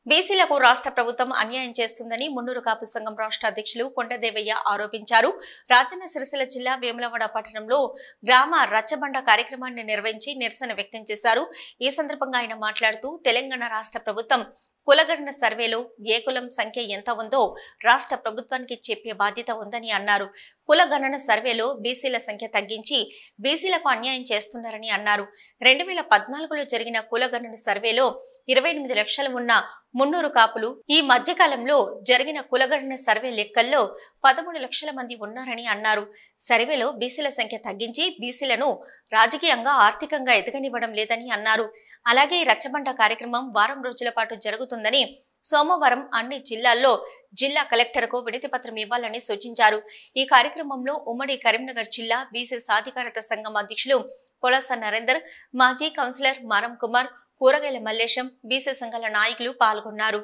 బీసీలకు రాష్ట్ర ప్రభుత్వం అన్యాయం చేస్తుందని మున్నూరు కాపు సంఘం రాష్ట్ర అధ్యక్షులు కొండదేవయ్య ఆరోపించారు. రాజన్న సిరిసిల్ల జిల్లా వేములవాడ పట్టణంలో గ్రామ రచ్చబండ కార్యక్రమాన్ని నిర్వహించి నిరసన వ్యక్తం చేశారు. ఈ సందర్భంగా ఆయన మాట్లాడుతూ తెలంగాణ రాష్ట్ర ప్రభుత్వం కులగణన సర్వేలో ఏ కులం సంఖ్య ఎంత ఉందో రాష్ట్ర ప్రభుత్వానికి చెప్పే బాధ్యత ఉందని అన్నారు. కులగణన సర్వేలో బీసీల సంఖ్య తగ్గించి బీసీలకు అన్యాయం చేస్తున్నారని అన్నారు. 2014లో జరిగిన కులగణన సర్వేలో 28 లక్షలు ఉన్న మున్నూరు కాపులు ఈ మధ్యకాలంలో జరిగిన కులగణన సర్వే లెక్కల్లో 13 లక్షల మంది ఉన్నారని అన్నారు. సర్వేలో బీసీల సంఖ్య తగ్గించి బీసీలను రాజకీయంగా ఆర్థికంగా ఎదగనివ్వడం లేదని అన్నారు. అలాగే రచ్చబండ కార్యక్రమం వారం రోజుల పాటు జరుగుతుందని సోమవారం అన్ని జిల్లాల్లో జిల్లా కలెక్టర్కు వినతి పత్రం ఇవ్వాలని సూచించారు. ఈ కార్యక్రమంలో ఉమ్మడి కరీంనగర్ జిల్లా బీసీ సాధికారత సంఘం అధ్యక్షులు కొలస నరేందర్, మాజీ కౌన్సిలర్ మారం కుమార్, కూరగాయల మల్లేశం, బీసీ సంఘాల నాయకులు పాల్గొన్నారు.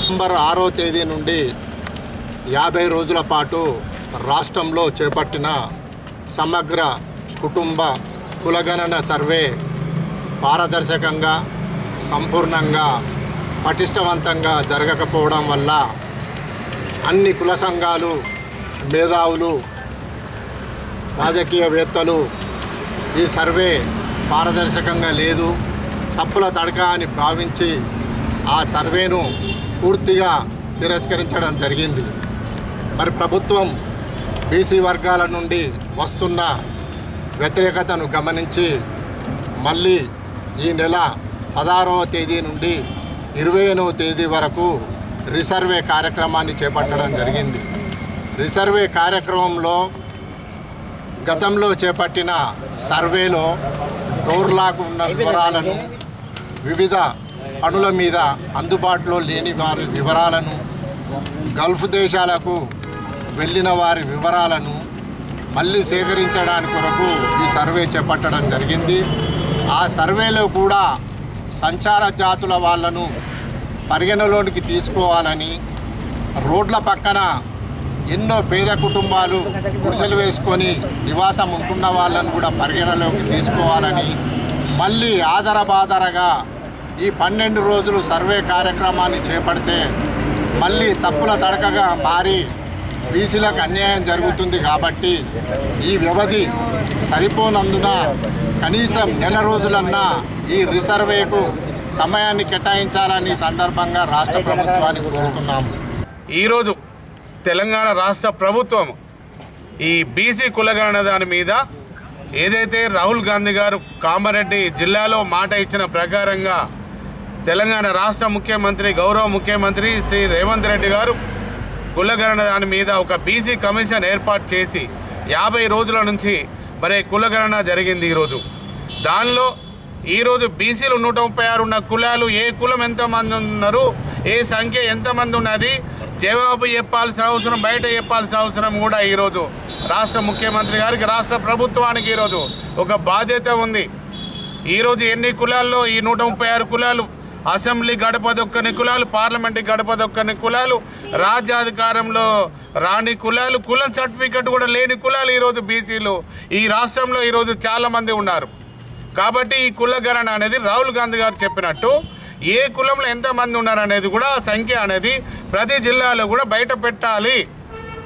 నవంబర్ 6వ తేదీ నుండి 50 రోజుల పాటు రాష్ట్రంలో చేపట్టిన సమగ్ర కుటుంబ కులగణన సర్వే పారదర్శకంగా, సంపూర్ణంగా, పటిష్టవంతంగా జరగకపోవడం వల్ల అన్ని కుల సంఘాలు, మేధావులు, రాజకీయవేత్తలు ఈ సర్వే పారదర్శకంగా లేదు, తప్పుల తడక అని భావించి ఆ సర్వేను పూర్తిగా తిరస్కరించడం జరిగింది. మరి ప్రభుత్వం బీసీ వర్గాల నుండి వస్తున్న వ్యతిరేకతను గమనించి మళ్ళీ ఈ నెల 16వ తేదీ నుండి 28వ తేదీ వరకు రీసర్వే కార్యక్రమాన్ని చేపట్టడం జరిగింది. రీసర్వే కార్యక్రమంలో గతంలో చేపట్టిన సర్వేలో డోర్లాకు ఉన్న వివరాలను, వివిధ పనుల మీద అందుబాటులో లేని వారి వివరాలను, గల్ఫ్ దేశాలకు వెళ్ళిన వారి వివరాలను మళ్ళీ సేకరించడానికి కొరకు ఈ సర్వే చేపట్టడం జరిగింది. ఆ సర్వేలో కూడా సంచార జాతుల వాళ్ళను పరిగణలోనికి తీసుకోవాలని, రోడ్ల పక్కన ఎన్నో పేద కుటుంబాలు గుడిసెలు వేసుకొని నివాసం ఉంటున్న వాళ్ళను కూడా పరిగణలోకి తీసుకోవాలని, మళ్ళీ ఆదరబాదరగా ఈ 12 రోజులు సర్వే కార్యక్రమాన్ని చేపడితే మళ్ళీ తప్పుల తడకగా మారి బీసీలకు అన్యాయం జరుగుతుంది. కాబట్టి ఈ వ్యవధి సరిపోనందున కనీసం నెల రోజులన్నా ఈ రీసర్వేకు సమయాన్ని కేటాయించాలని సందర్భంగా రాష్ట్ర ప్రభుత్వాన్ని కోరుతున్నాము. ఈరోజు తెలంగాణ రాష్ట్ర ప్రభుత్వం ఈ బీసీ కులగణన దాని మీద ఏదైతే రాహుల్ గాంధీ గారు కామారెడ్డి జిల్లాలో మాట ఇచ్చిన ప్రకారంగా తెలంగాణ రాష్ట్ర ముఖ్యమంత్రి, గౌరవ ముఖ్యమంత్రి శ్రీ రేవంత్ రెడ్డి గారు కులగణన దాని మీద ఒక బీసీ కమిషన్ ఏర్పాటు చేసి 50 రోజుల నుంచి మరి కులగణన జరిగింది. ఈరోజు దానిలో ఈరోజు బీసీలు 136 ఉన్న కులాలు, ఏ కులం ఎంతమంది ఉన్నారు, ఏ సంఖ్య ఎంతమంది ఉన్నది జవాబు చెప్పాల్సిన అవసరం, బయట చెప్పాల్సిన అవసరం కూడా ఈరోజు రాష్ట్ర ముఖ్యమంత్రి గారికి, రాష్ట్ర ప్రభుత్వానికి ఈరోజు ఒక బాధ్యత ఉంది. ఈరోజు ఎన్ని కులాల్లో ఈ 136 కులాలు, అసెంబ్లీ గడప దొక్కని కులాలు, పార్లమెంట్ గడప దొక్కని కులాలు, రాజ్యాధికారంలో రాని కులాలు, కులం సర్టిఫికెట్ కూడా లేని కులాలు ఈరోజు బీసీలు ఈ రాష్ట్రంలో ఈరోజు చాలామంది ఉన్నారు. కాబట్టి ఈ కులగణన అనేది రాహుల్ గాంధీ గారు చెప్పినట్టు ఏ కులంలో ఎంతమంది ఉన్నారనేది కూడా సంఖ్య అనేది ప్రతి జిల్లాలో కూడా బయట పెట్టాలి.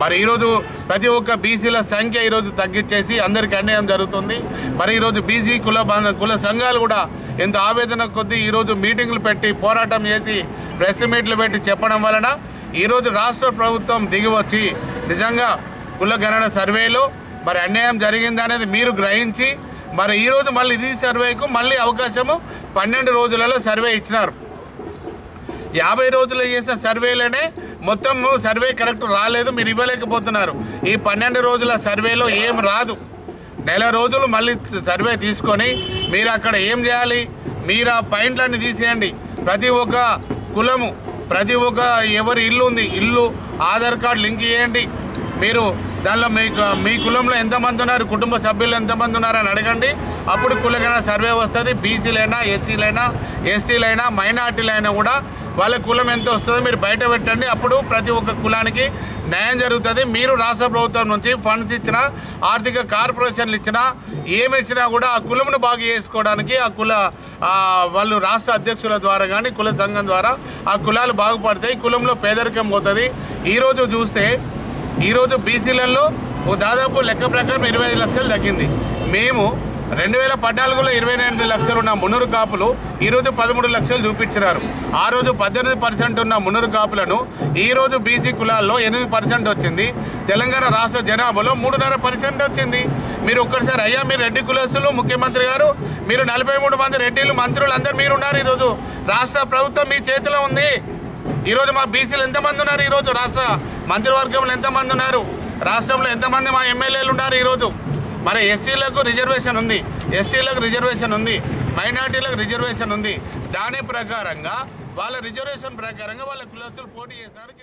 మరి ఈరోజు ప్రతి ఒక్క బీసీల సంఖ్య ఈరోజు తగ్గించేసి అందరికీ అన్యాయం జరుగుతుంది. మరి ఈరోజు బీసీ కుల సంఘాలు కూడా ఎంతో ఆవేదన కొద్దీ ఈరోజు మీటింగులు పెట్టి, పోరాటం చేసి, ప్రెస్ మీట్లు పెట్టి చెప్పడం వలన ఈరోజు రాష్ట్ర ప్రభుత్వం దిగివచ్చి నిజంగా కులగణన సర్వేలో మరి అన్యాయం జరిగింది అనేది మీరు గ్రహించి మరి ఈరోజు మళ్ళీ ఇది సర్వేకు మళ్ళీ అవకాశము 12 రోజులలో సర్వే ఇచ్చినారు. 50 రోజులు చేసిన సర్వేలోనే మొత్తం సర్వే కరెక్ట్ రాలేదు, మీరు ఇవ్వలేకపోతున్నారు. ఈ 12 రోజుల సర్వేలో ఏం రాదు. నెల రోజులు మళ్ళీ సర్వే తీసుకొని మీరు అక్కడ ఏం చేయాలి, మీరు ఆ పాయింట్లన్నీ తీసేయండి. ప్రతి ఒక్క కులము, ప్రతి ఒక్క ఎవరి ఇల్లు ఉంది, ఇల్లు ఆధార్ కార్డు లింక్ చేయండి. మీరు దానిలో మీ కులంలో ఎంతమంది ఉన్నారు, కుటుంబ సభ్యులు ఎంతమంది ఉన్నారని అడగండి. అప్పుడు కులగణన సర్వే వస్తుంది. బీసీలైనా, ఎస్సీలైనా, ఎస్టీలైనా, మైనార్టీలైనా కూడా వాళ్ళ కులం ఎంత వస్తుందో మీరు బయట పెట్టండి. అప్పుడు ప్రతి ఒక్క కులానికి న్యాయం జరుగుతుంది. మీరు రాష్ట్ర ప్రభుత్వం నుంచి ఫండ్స్ ఇచ్చినా, ఆర్థిక కార్పొరేషన్లు ఇచ్చినా, ఏమి ఇచ్చినా కూడా ఆ కులమును బాగు చేసుకోవడానికి ఆ కుల వాళ్ళు రాష్ట్ర అధ్యక్షుల ద్వారా కానీ కుల సంఘం ద్వారా ఆ కులాలు బాగుపడతాయి. కులంలో పేదరికం పోతుంది. ఈరోజు చూస్తే ఈరోజు బీసీలలో దాదాపు లెక్క ప్రకారం 25 లక్షలు తగ్గింది. మేము 2014లో 28 లక్షలు ఉన్న మున్నూరు కాపులు ఈరోజు 13 లక్షలు చూపించినారు. ఆ రోజు 18% ఉన్న మున్నూరు కాపులను ఈరోజు బీసీ కులాల్లో 8% వచ్చింది. తెలంగాణ రాష్ట్ర జనాభాలో 3.5% వచ్చింది. మీరు ఒక్కసారి అయ్యా మీరు రెడ్డి కులస్తులు, ముఖ్యమంత్రి గారు మీరు 43 మంది రెడ్డిలు మంత్రులు అందరూ మీరు ఉన్నారు. ఈరోజు రాష్ట్ర ప్రభుత్వం మీ చేతిలో ఉంది. ఈరోజు మా బీసీలు ఎంతమంది ఉన్నారు? ఈరోజు రాష్ట్ర మంత్రివర్గంలో ఎంతమంది ఉన్నారు? రాష్ట్రంలో ఎంతమంది మా ఎమ్మెల్యేలు ఉన్నారు? ఈరోజు మరి ఎస్సీలకు రిజర్వేషన్ ఉంది, ఎస్టీలకు రిజర్వేషన్ ఉంది, మైనార్టీలకు రిజర్వేషన్ ఉంది. దాని ప్రకారంగా వాళ్ళ రిజర్వేషన్ ప్రకారంగా వాళ్ళ కులస్తులు పోటీ చేస్తారు.